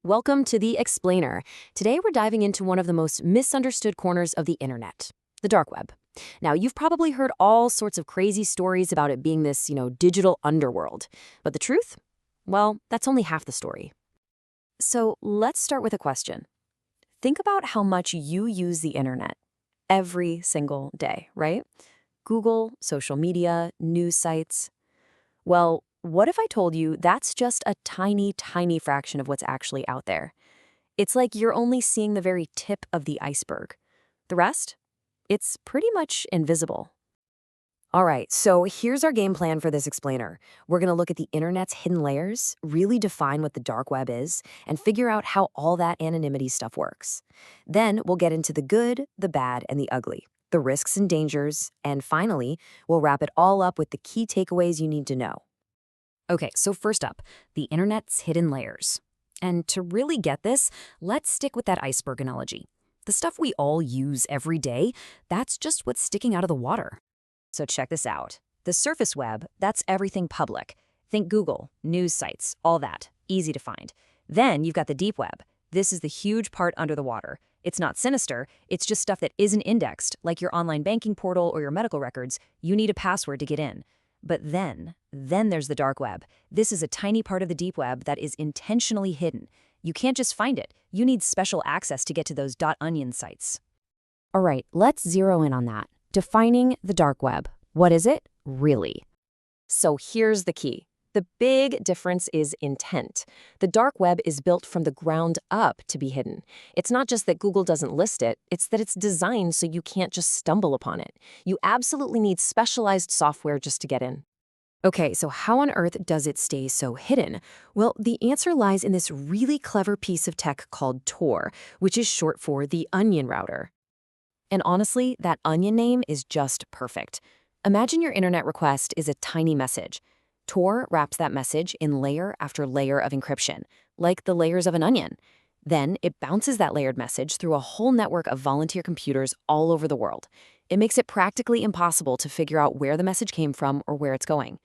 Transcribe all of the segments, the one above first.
Welcome to The Explainer. Today we're diving into one of the most misunderstood corners of the internet, the dark web. Now, you've probably heard all sorts of crazy stories about it being this, digital underworld. But the truth? Well, that's only half the story. So let's start with a question. Think about how much you use the internet every single day, right? Google, social media, news sites. Well, what if I told you that's just a tiny, tiny fraction of what's actually out there? It's like you're only seeing the very tip of the iceberg. The rest? It's pretty much invisible. All right, so here's our game plan for this explainer. We're going to look at the internet's hidden layers, really define what the dark web is, and figure out how all that anonymity stuff works. Then we'll get into the good, the bad, and the ugly, the risks and dangers, and finally, we'll wrap it all up with the key takeaways you need to know. Okay, so first up, the internet's hidden layers. And to really get this, let's stick with that iceberg analogy. The stuff we all use every day, that's just what's sticking out of the water. So check this out. The surface web, that's everything public. Think Google, news sites, all that. Easy to find. Then you've got the deep web. This is the huge part under the water. It's not sinister, it's just stuff that isn't indexed, like your online banking portal or your medical records. You need a password to get in. But then there's the dark web. This is a tiny part of the deep web that is intentionally hidden. You can't just find it. You need special access to get to those .onion sites. All right, let's zero in on that. Defining the dark web. What is it, really? So here's the key. The big difference is intent. The dark web is built from the ground up to be hidden. It's not just that Google doesn't list it, it's that it's designed so you can't just stumble upon it. You absolutely need specialized software just to get in. Okay, so how on earth does it stay so hidden? Well, the answer lies in this really clever piece of tech called Tor, which is short for the Onion Router. And honestly, that Onion name is just perfect. Imagine your internet request is a tiny message. Tor wraps that message in layer after layer of encryption, like the layers of an onion. Then it bounces that layered message through a whole network of volunteer computers all over the world. It makes it practically impossible to figure out where the message came from or where it's going.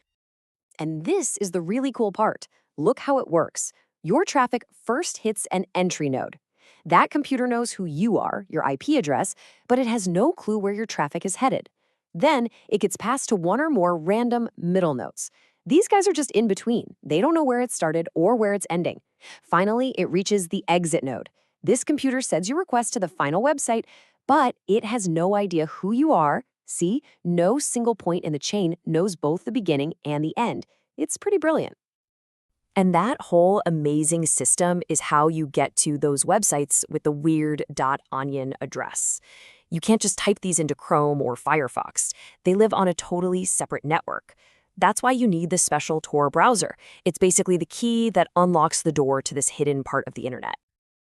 And this is the really cool part. Look how it works. Your traffic first hits an entry node. That computer knows who you are, your IP address, but it has no clue where your traffic is headed. Then it gets passed to one or more random middle nodes. These guys are just in between. They don't know where it started or where it's ending. Finally, it reaches the exit node. This computer sends your request to the final website, but it has no idea who you are. See, no single point in the chain knows both the beginning and the end. It's pretty brilliant. And that whole amazing system is how you get to those websites with the weird .onion address. You can't just type these into Chrome or Firefox. They live on a totally separate network. That's why you need the special Tor browser. It's basically the key that unlocks the door to this hidden part of the internet.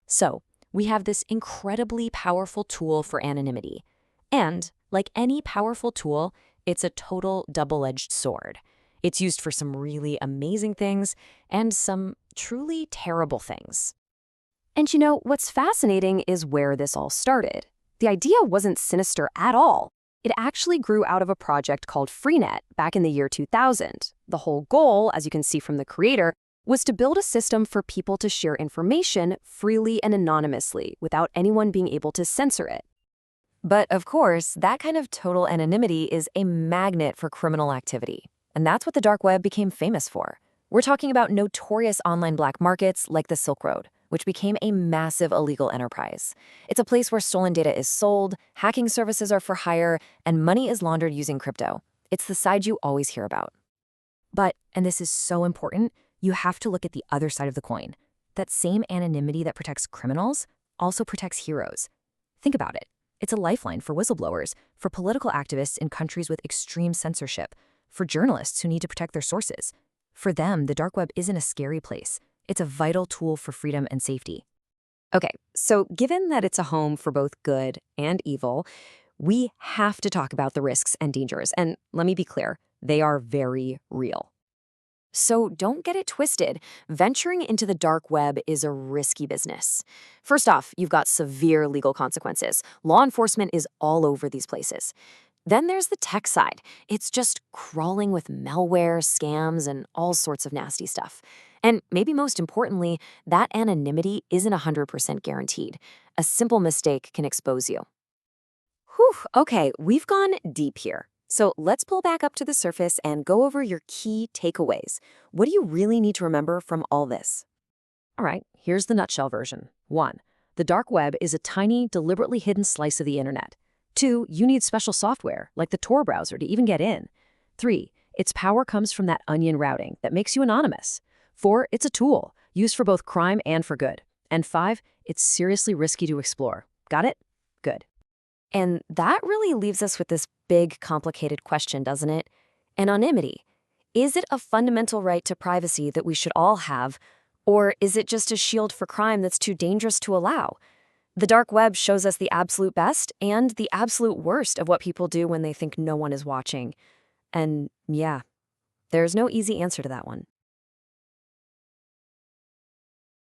So, we have this incredibly powerful tool for anonymity. And, like any powerful tool, it's a total double-edged sword. It's used for some really amazing things and some truly terrible things. And what's fascinating is where this all started. The idea wasn't sinister at all. It actually grew out of a project called Freenet back in the year 2000. The whole goal, as you can see from the creator, was to build a system for people to share information freely and anonymously without anyone being able to censor it. But of course, that kind of total anonymity is a magnet for criminal activity. And that's what the dark web became famous for. We're talking about notorious online black markets like the Silk Road, which became a massive illegal enterprise. It's a place where stolen data is sold, hacking services are for hire, and money is laundered using crypto. It's the side you always hear about. But, and this is so important, you have to look at the other side of the coin. That same anonymity that protects criminals also protects heroes. Think about it. It's a lifeline for whistleblowers, for political activists in countries with extreme censorship, for journalists who need to protect their sources. For them, the dark web isn't a scary place. It's a vital tool for freedom and safety. Okay, so given that it's a home for both good and evil, we have to talk about the risks and dangers. And let me be clear, they are very real. So don't get it twisted. Venturing into the dark web is a risky business. First off, you've got severe legal consequences. Law enforcement is all over these places. Then there's the tech side. It's just crawling with malware, scams, and all sorts of nasty stuff. And maybe most importantly, that anonymity isn't 100% guaranteed. A simple mistake can expose you. Whew, okay, we've gone deep here. So let's pull back up to the surface and go over your key takeaways. What do you really need to remember from all this? All right, here's the nutshell version. 1. The dark web is a tiny, deliberately hidden slice of the internet. 2. You need special software, like the Tor browser, to even get in. 3. Its power comes from that onion routing that makes you anonymous. 4. It's a tool, used for both crime and for good. And 5. It's seriously risky to explore. Got it? Good. And that really leaves us with this big, complicated question, doesn't it? Anonymity. Is it a fundamental right to privacy that we should all have, or is it just a shield for crime that's too dangerous to allow? The dark web shows us the absolute best and the absolute worst of what people do when they think no one is watching. And yeah, there's no easy answer to that one.